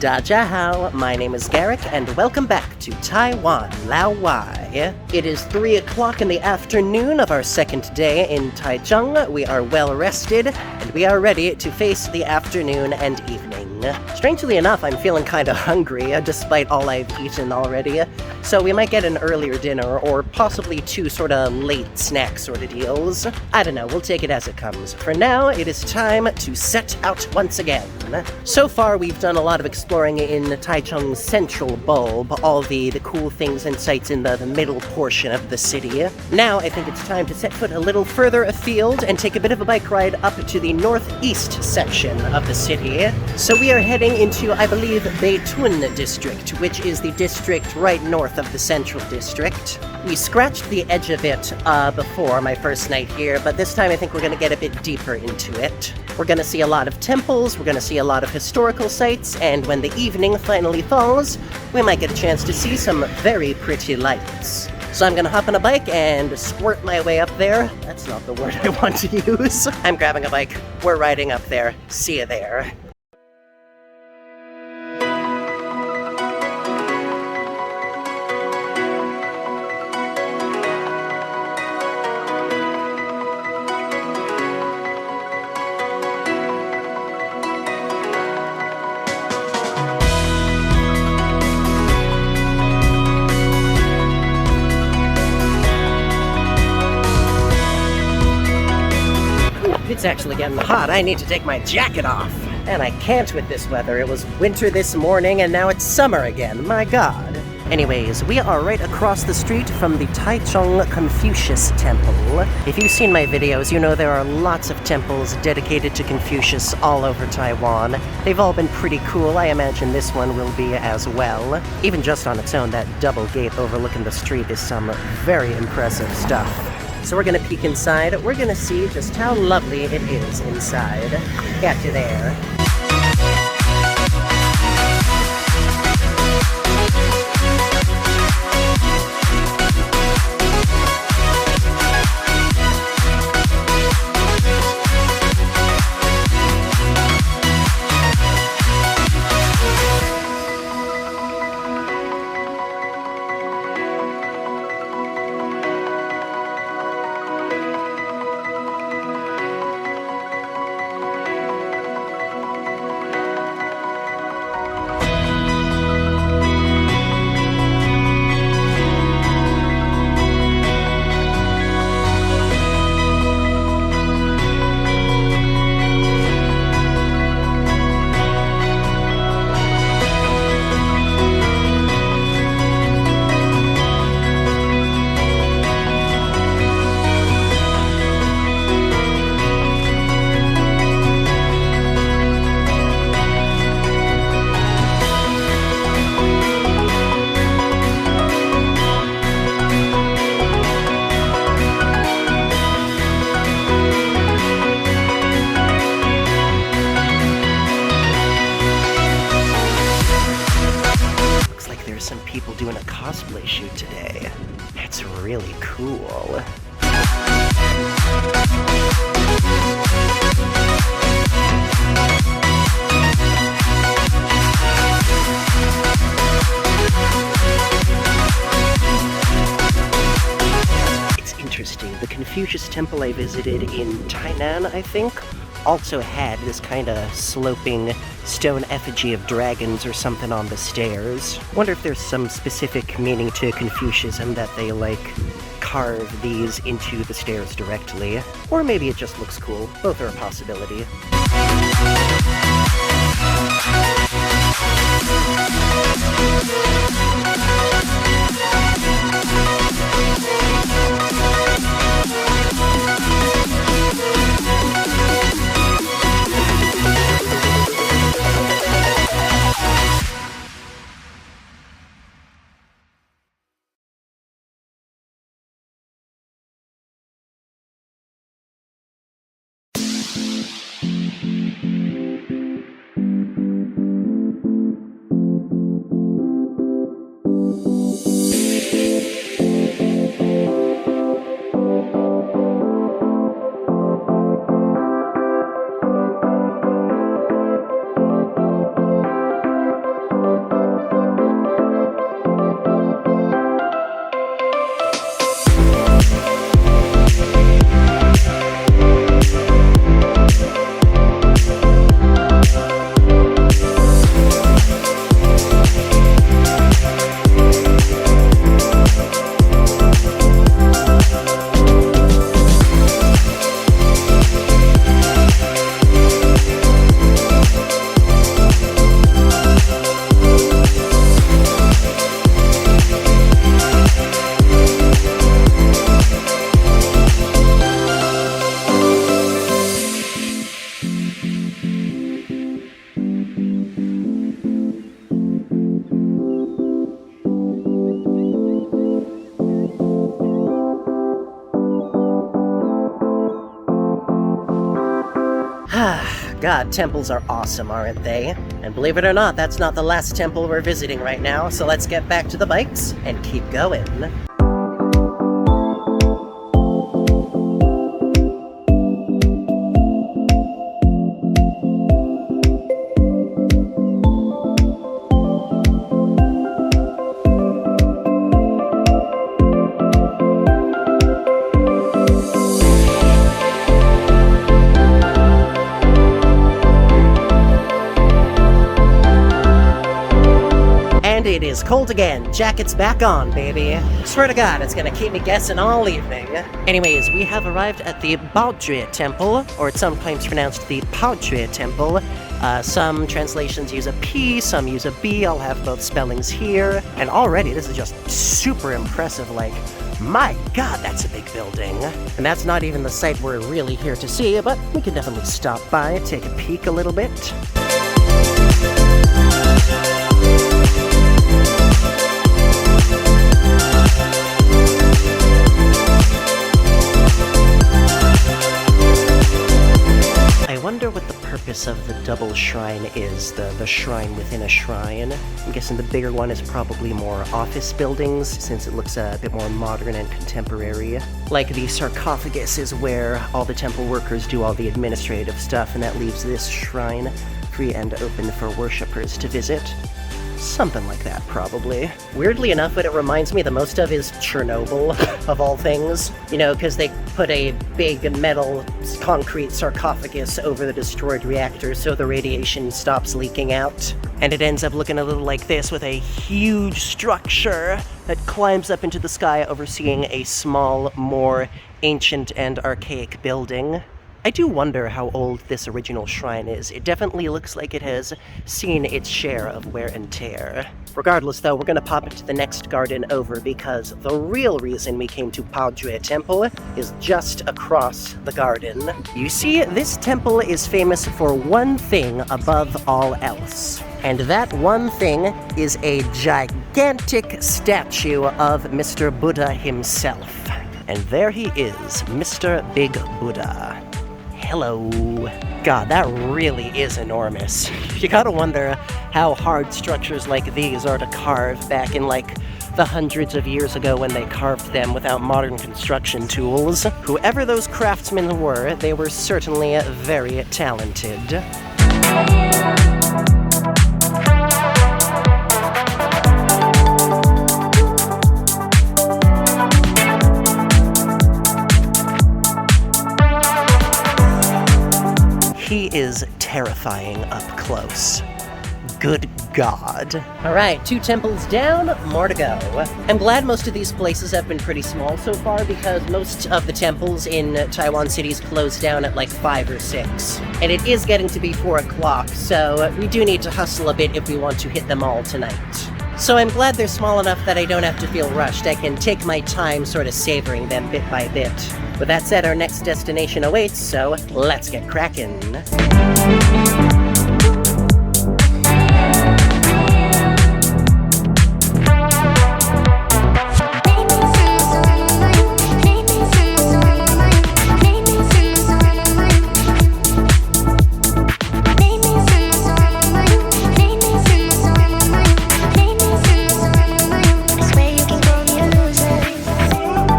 Dajahao, my name is Garrick, and welcome back to Taiwan, Lao Wai. It is 3 o'clock in the afternoon of our second day in Taichung. We are well rested, and we are ready to face the afternoon and evening. Strangely enough, I'm feeling kinda hungry, despite all I've eaten already, so we might get an earlier dinner, or possibly 2 sorta late snack sorta deals. I don't know, we'll take it as it comes. For now, it is time to set out once again. So far, we've done a lot of exploring in Taichung's central bulb, all the cool things and sights in the middle portion of the city. Now, I think it's time to set foot a little further afield and take a bit of a bike ride up to the northeast section of the city. So we are heading into, I believe, Beitun district, which is the district right north of the central district. We scratched the edge of it before my first night here, but this time I think we're going to get a bit deeper into it. We're going to see a lot of temples, we're going to see a lot of historical sites, and when the evening finally falls, we might get a chance to see some very pretty lights. So I'm gonna hop on a bike and squirt my way up there. That's not the word I want to use. I'm grabbing a bike, we're riding up there. See you there. It's actually getting hot. I need to take my jacket off. And I can't with this weather. It was winter this morning and now it's summer again. My god. Anyways, we are right across the street from the Taichung Confucius Temple. If you've seen my videos, you know there are lots of temples dedicated to Confucius all over Taiwan. They've all been pretty cool. I imagine this one will be as well. Even just on its own, that double gate overlooking the street is some very impressive stuff. So we're gonna peek inside, we're gonna see just how lovely it is inside. Got you there. Some people doing a cosplay shoot today. That's really cool. It's interesting. The Confucius temple I visited in Tainan, I think, also had this kind of sloping stone effigy of dragons or something on the stairs. Wonder if there's some specific meaning to Confucianism that they, carve these into the stairs directly. Or maybe it just looks cool. Both are a possibility. God, temples are awesome, aren't they? And believe it or not, that's not the last temple we're visiting right now, so let's get back to the bikes and keep going. It is cold again. Jacket's back on, baby. Swear to God, it's gonna keep me guessing all evening. Anyways, we have arrived at the Baodue Temple, or it's sometimes pronounced the Baodue Temple. Some translations use a P, some use a B. I'll have both spellings here. And already, this is just super impressive. Like, my God, that's a big building. And that's not even the site we're really here to see, but we can definitely stop by, take a peek a little bit. I wonder what the purpose of the double shrine is, the shrine within a shrine. I'm guessing the bigger one is probably more office buildings, since it looks a bit more modern and contemporary. Like the sarcophagus is where all the temple workers do all the administrative stuff, and that leaves this shrine free and open for worshippers to visit. Something like that, probably. Weirdly enough, what it reminds me the most of is Chernobyl, of all things. You know, because they put a big metal concrete sarcophagus over the destroyed reactor so the radiation stops leaking out. And it ends up looking a little like this, with a huge structure that climbs up into the sky overseeing a small, more ancient and archaic building. I do wonder how old this original shrine is. It definitely looks like it has seen its share of wear and tear. Regardless, though, we're gonna pop into the next garden over, because the real reason we came to Baodue Temple is just across the garden. You see, this temple is famous for one thing above all else. And that one thing is a gigantic statue of Mr. Buddha himself. And there he is, Mr. Big Buddha. Hello. God, that really is enormous. You gotta wonder how hard structures like these are to carve back in, like, the hundreds of years ago when they carved them without modern construction tools. Whoever those craftsmen were, they were certainly very talented. He is terrifying up close. Good God. Alright, 2 temples down, more to go. I'm glad most of these places have been pretty small so far, because most of the temples in Taiwan cities close down at like 5 or 6. And it is getting to be 4 o'clock, so we do need to hustle a bit if we want to hit them all tonight. So I'm glad they're small enough that I don't have to feel rushed. I can take my time sort of savoring them bit by bit. With that said, our next destination awaits, so let's get crackin'.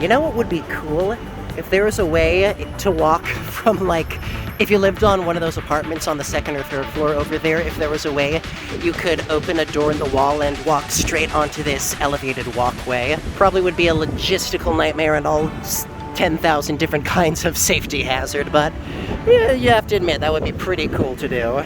You know what would be cool? If there was a way to walk from, like, if you lived on one of those apartments on the 2nd or 3rd floor over there, if there was a way you could open a door in the wall and walk straight onto this elevated walkway. Probably would be a logistical nightmare and all 10,000 different kinds of safety hazard, but yeah, you have to admit, that would be pretty cool to do.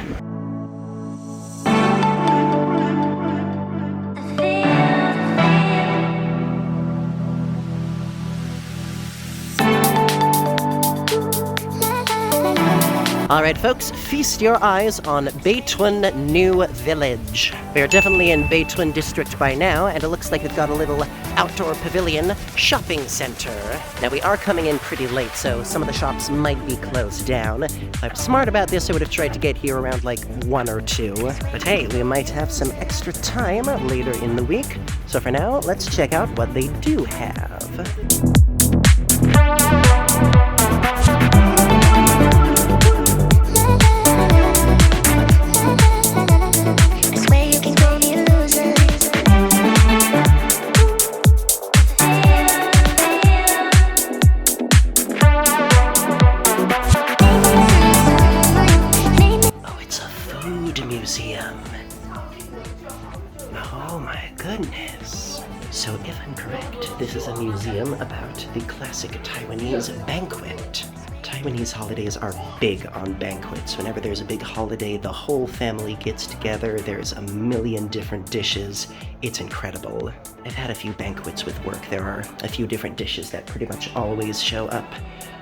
Alright folks, feast your eyes on Beitun New Village. We are definitely in Beitun district by now, and it looks like we've got a little outdoor pavilion shopping center. Now we are coming in pretty late, so some of the shops might be closed down. If I was smart about this, I would have tried to get here around like 1 or 2. But hey, we might have some extra time later in the week. So for now, let's check out what they do have. museum. Oh my goodness. So if I'm correct, this is a museum about the classic Taiwanese banquet. Taiwanese holidays are big on banquets. Whenever there's a big holiday, the whole family gets together. There's a million different dishes. It's incredible. I've had a few banquets with work. There are a few different dishes that pretty much always show up,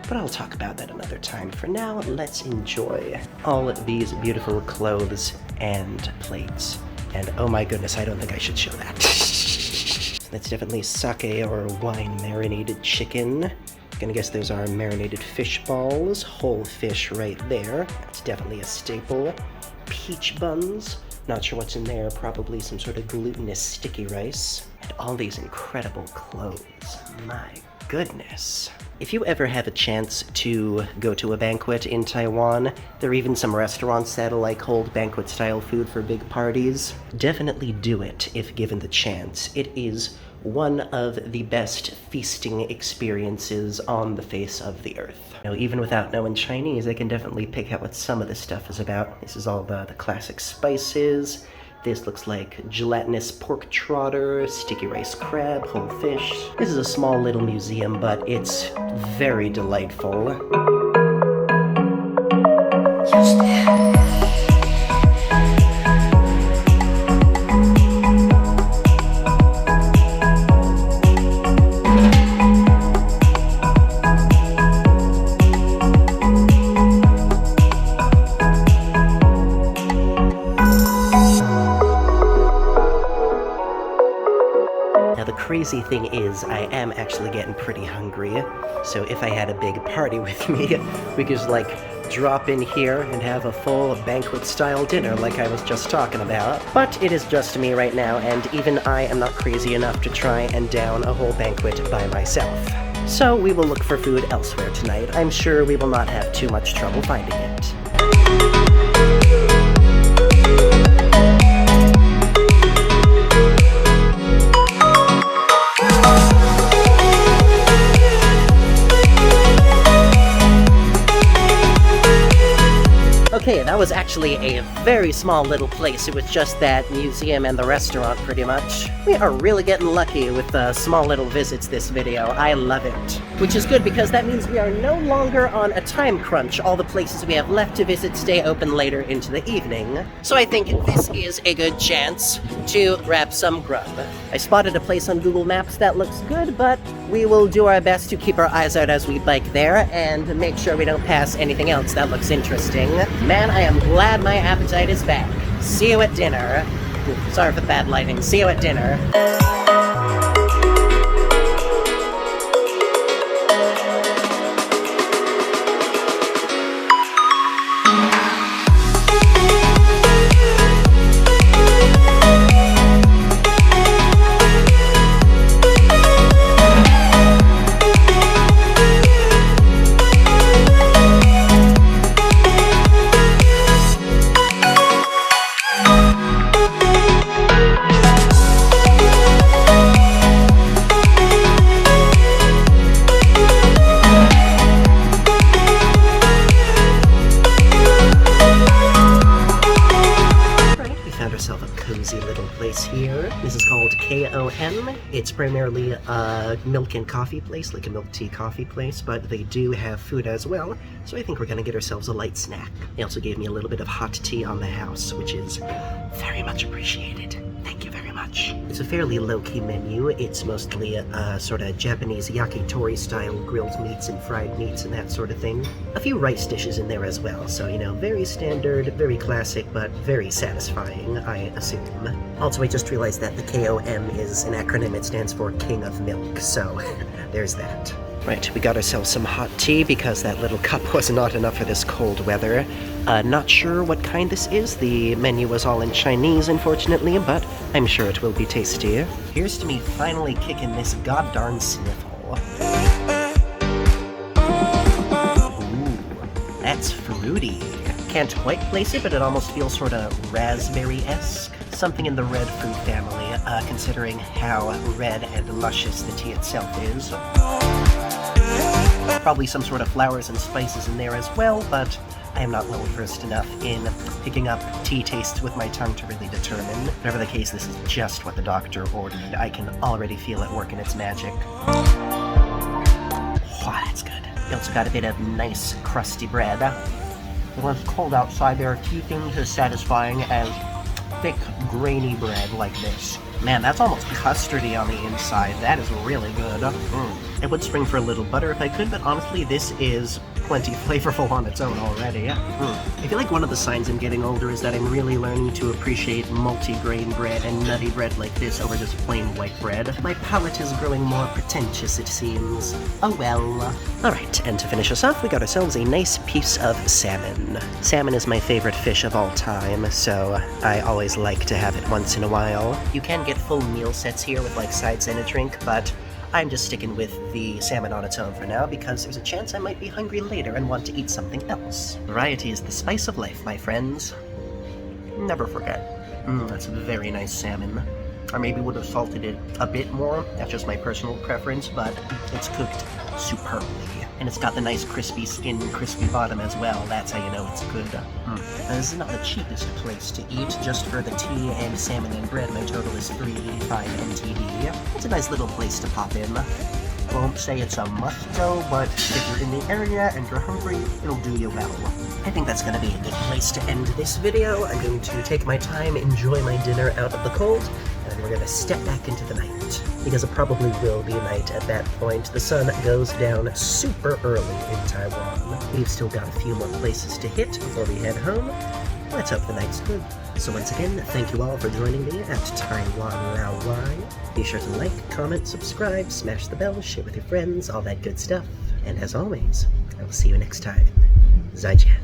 but I'll talk about that another time. For now, let's enjoy all of these beautiful clothes and plates. And oh my goodness, I don't think I should show that. That's definitely sake or wine marinated chicken. Gonna guess those are marinated fish balls, whole fish right there. That's definitely a staple. Peach buns, not sure what's in there, probably some sort of glutinous sticky rice. And all these incredible clothes, my goodness. If you ever have a chance to go to a banquet in Taiwan, there are even some restaurants that like hold banquet-style food for big parties. Definitely do it if given the chance. It is one of the best feasting experiences on the face of the earth. You know, even without knowing Chinese, I can definitely pick out what some of this stuff is about. This is all the classic spices. This looks like gelatinous pork trotter, sticky rice crab, whole fish. This is a small little museum, but it's very delightful. Crazy thing is, I am actually getting pretty hungry, so if I had a big party with me, we could just like drop in here and have a full banquet-style dinner like I was just talking about. But it is just me right now, and even I am not crazy enough to try and down a whole banquet by myself. So we will look for food elsewhere tonight. I'm sure we will not have too much trouble finding it. Okay, that was actually a very small little place. It was just that museum and the restaurant, pretty much. We are really getting lucky with the small little visits this video. I love it. Which is good because that means we are no longer on a time crunch. All the places we have left to visit stay open later into the evening. So I think this is a good chance to grab some grub. I spotted a place on Google Maps that looks good, but we will do our best to keep our eyes out as we bike there and make sure we don't pass anything else that looks interesting. Man, I am glad my appetite is back. See you at dinner. Ooh, sorry for the bad lighting. See you at dinner. Here. This is called KOM. It's primarily a milk and coffee place, like a milk tea coffee place, but they do have food as well, so I think we're gonna get ourselves a light snack. They also gave me a little bit of hot tea on the house, which is very much appreciated. Thank you very much. It's a fairly low-key menu. It's mostly sort of Japanese yakitori style grilled meats and fried meats and that sort of thing. A few rice dishes in there as well, so you know, very standard, very classic, but very satisfying, I assume. Also, I just realized that the KOM is an acronym. It stands for King of Milk, so there's that. Right, we got ourselves some hot tea because that little cup was not enough for this cold weather. Not sure what kind this is. The menu was all in Chinese, unfortunately, but I'm sure it will be tasty. Here's to me finally kicking this goddarn sniffle. Ooh, that's fruity. Can't quite place it, but it almost feels sort of raspberry-esque. Something in the red fruit family, considering how red and luscious the tea itself is. Probably some sort of flowers and spices in there as well, but I I am not well versed enough in picking up tea tastes with my tongue to really determine. Whatever the case, this is just what the doctor ordered. I can already feel it working its magic. Oh, that's good. We also got a bit of nice crusty bread. It was cold outside. There are few things as satisfying as thick, grainy bread like this. Man, that's almost custardy on the inside. That is really good. I would spring for a little butter if I could, but honestly, this is plenty flavorful on its own already. I feel like one of the signs I'm getting older is that I'm really learning to appreciate multi-grain bread and nutty bread like this over just plain white bread. My palate is growing more pretentious, it seems. Oh well. Alright, and to finish us off, we got ourselves a nice piece of salmon. Salmon is my favorite fish of all time, so I always like to have it once in a while. You can get full meal sets here with like sides and a drink, but I'm just sticking with the salmon on its own for now because there's a chance I might be hungry later and want to eat something else. Variety is the spice of life, my friends. Never forget. That's very nice salmon. I maybe would have salted it a bit more. That's just my personal preference, but it's cooked superbly. And it's got the nice crispy skin, crispy bottom as well. That's how you know it's good. This is not the cheapest place to eat. Just for the tea and salmon and bread, my total is $3.85 NTD. It's a nice little place to pop in. Won't say it's a must-go, but if you're in the area and you're hungry, it'll do you well. I think that's going to be a good place to end this video. I'm going to take my time, enjoy my dinner out of the cold, and we're going to step back into the night. Because it probably will be night at that point. The sun goes down super early in Taiwan. We've still got a few more places to hit before we head home. Let's hope the night's good. So once again, thank you all for joining me at Taiwan Lao Wai. Be sure to like, comment, subscribe, smash the bell, share with your friends, all that good stuff. And as always, I will see you next time. Zaijian.